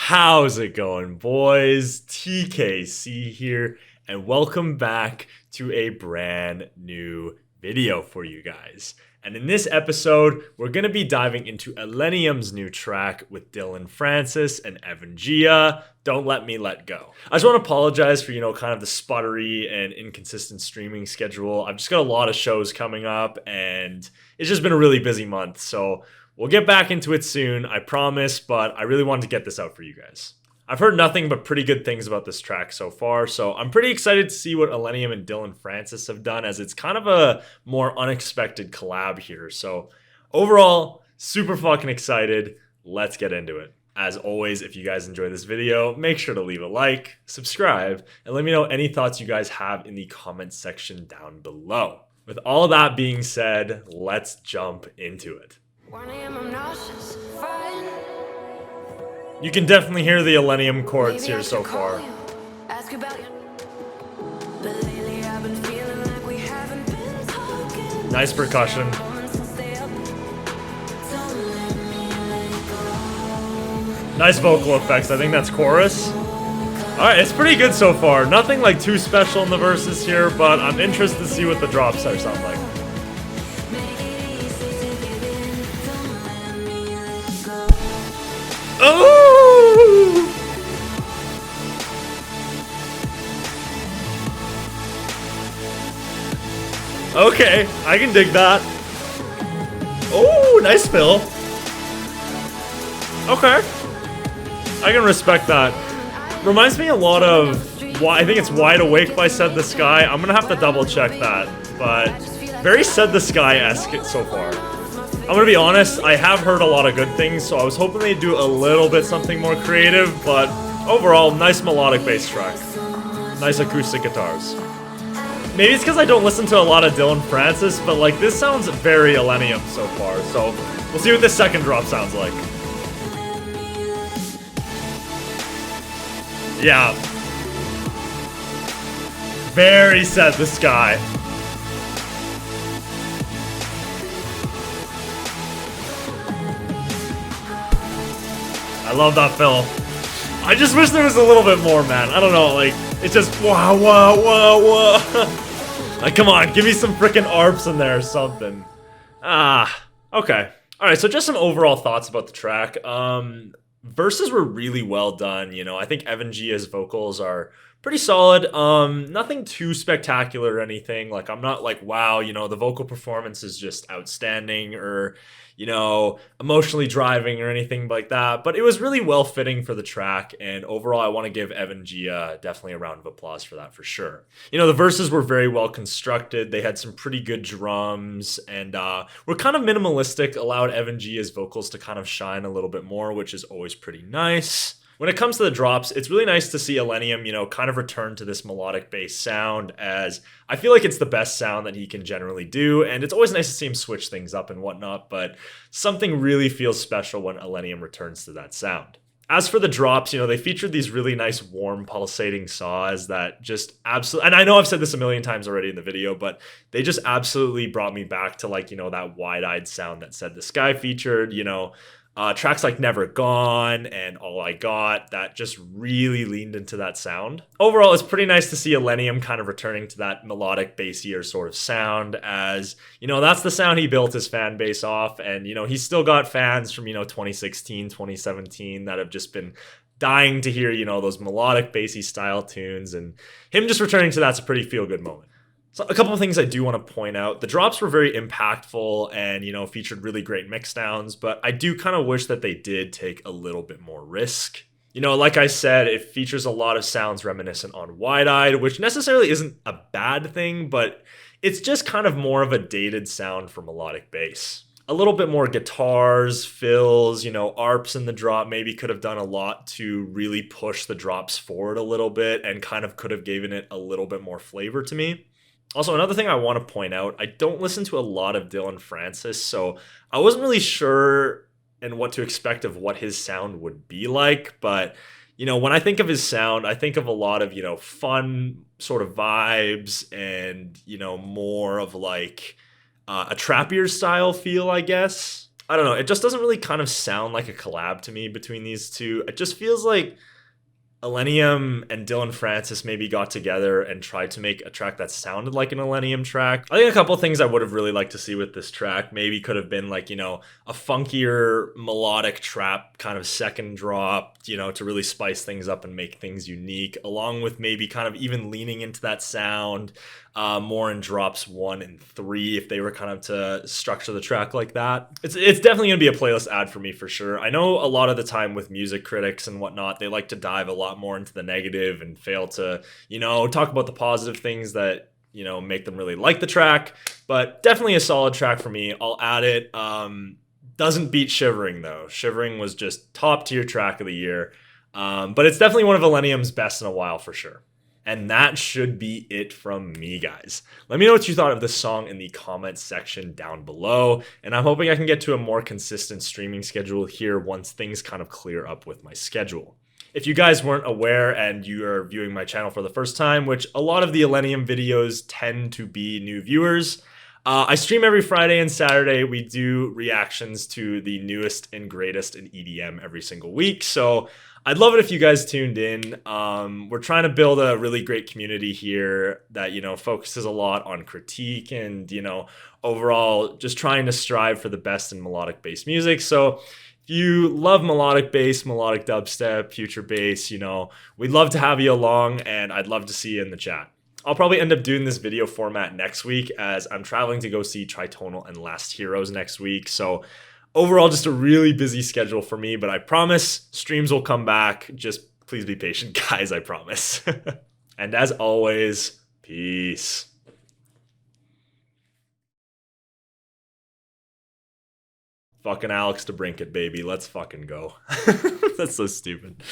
How's it going, boys? TKC here, and welcome back to a brand new video for you guys. And in this episode, we're going to be diving into Illenium's new track with Dillon Francis and Evan Giia, Don't Let Me Let Go. I just want to apologize for, kind of the sputtery and inconsistent streaming schedule. I've just got a lot of shows coming up, and it's just been a really busy month, so we'll get back into it soon, I promise, but I really wanted to get this out for you guys. I've heard nothing but pretty good things about this track so far, so I'm pretty excited to see what Illenium and Dillon Francis have done, as it's kind of a more unexpected collab here. So overall, super fucking excited. Let's get into it. As always, if you guys enjoy this video, make sure to leave a like, subscribe, and let me know any thoughts you guys have in the comments section down below. With all that being said, let's jump into it. 1 a.m. I'm nauseous, fine. You can definitely hear the Illenium chords here so far. Ask about you. But lately I've been feeling like we haven't been talking. Nice percussion. Nice vocal effects. I think that's chorus. Alright, it's pretty good so far. Nothing like too special in the verses here, but I'm interested to see what the drops are sound like. Oh! Okay, I can dig that. Oh, nice fill. Okay, I can respect that. Reminds me a lot of, I think it's Wide Awake by Said the Sky. I'm gonna have to double check that, but very Said the Sky-esque so far. I'm gonna be honest, I have heard a lot of good things, so I was hoping they'd do a little bit something more creative, but overall, nice melodic bass track. Nice acoustic guitars. Maybe it's because I don't listen to a lot of Dillon Francis, but like this sounds very Illenium so far, so we'll see what this second drop sounds like. Yeah. Very Said the Sky. I love that fill. I just wish there was a little bit more, man. I don't know, like, it's just wow, wow, wow, wow. Like, come on, give me some freaking arps in there or something. Okay. Alright, so just some overall thoughts about the track. Verses were really well done, I think Evan Gia's vocals are pretty solid. Nothing too spectacular or anything. Like, I'm not like, wow, the vocal performance is just outstanding or, emotionally driving or anything like that. But it was really well fitting for the track. And overall, I want to give Evan Giia definitely a round of applause for that for sure. The verses were very well constructed. They had some pretty good drums and were kind of minimalistic, allowed Evan Gia's vocals to kind of shine a little bit more, which is always pretty nice. When it comes to the drops, it's really nice to see Illenium, kind of return to this melodic bass sound, as I feel like it's the best sound that he can generally do, and it's always nice to see him switch things up and whatnot, but something really feels special when Illenium returns to that sound. As for the drops, they featured these really nice warm pulsating saws that just absolutely, and I know I've said this a million times already in the video, but they just absolutely brought me back to like, that wide-eyed sound that Said the Sky featured, tracks like Never Gone and All I Got that just really leaned into that sound. Overall, it's pretty nice to see Illenium kind of returning to that melodic, bassier sort of sound, as, that's the sound he built his fan base off, and, he's still got fans from, 2016, 2017 that have just been dying to hear, those melodic, bassy style tunes, and him just returning to that's a pretty feel-good moment. So a couple of things I do want to point out. The drops were very impactful and, featured really great mixdowns, but I do kind of wish that they did take a little bit more risk. Like I said, it features a lot of sounds reminiscent on Wide-Eyed, which necessarily isn't a bad thing, but it's just kind of more of a dated sound for melodic bass. A little bit more guitars, fills, arps in the drop maybe could have done a lot to really push the drops forward a little bit and kind of could have given it a little bit more flavor to me. Also, another thing I want to point out, I don't listen to a lot of Dillon Francis, so I wasn't really sure and what to expect of what his sound would be like, but, when I think of his sound, I think of a lot of, fun sort of vibes and, more of like a trappier style feel, I guess. I don't know. It just doesn't really kind of sound like a collab to me between these two. It just feels like Illenium and Dillon Francis maybe got together and tried to make a track that sounded like an Illenium track. I think a couple things I would have really liked to see with this track maybe could have been like, a funkier melodic trap kind of second drop, to really spice things up and make things unique, along with maybe kind of even leaning into that sound more in drops 1 and 3 if they were kind of to structure the track like that. It's definitely going to be a playlist ad for me for sure. I know a lot of the time with music critics and whatnot, they like to dive a lot more into the negative and fail to, talk about the positive things that, make them really like the track. But definitely a solid track for me. I'll add it. Doesn't beat Shivering though. Shivering was just top tier track of the year. But it's definitely one of Illenium's best in a while for sure. And that should be it from me, guys. Let me know what you thought of this song in the comments section down below. And I'm hoping I can get to a more consistent streaming schedule here once things kind of clear up with my schedule. If you guys weren't aware and you are viewing my channel for the first time, which a lot of the Illenium videos tend to be new viewers, I stream every Friday and Saturday. We do reactions to the newest and greatest in EDM every single week. So I'd love it if you guys tuned in. We're trying to build a really great community here that, focuses a lot on critique and, overall just trying to strive for the best in melodic bass music. So if you love melodic bass, melodic dubstep, future bass, we'd love to have you along and I'd love to see you in the chat. I'll probably end up doing this video format next week as I'm traveling to go see Tritonal and Last Heroes next week. So overall, just a really busy schedule for me, but I promise streams will come back. Just please be patient, guys, I promise. And as always, peace. Fucking Alex DeBrincat, baby. Let's fucking go. That's so stupid.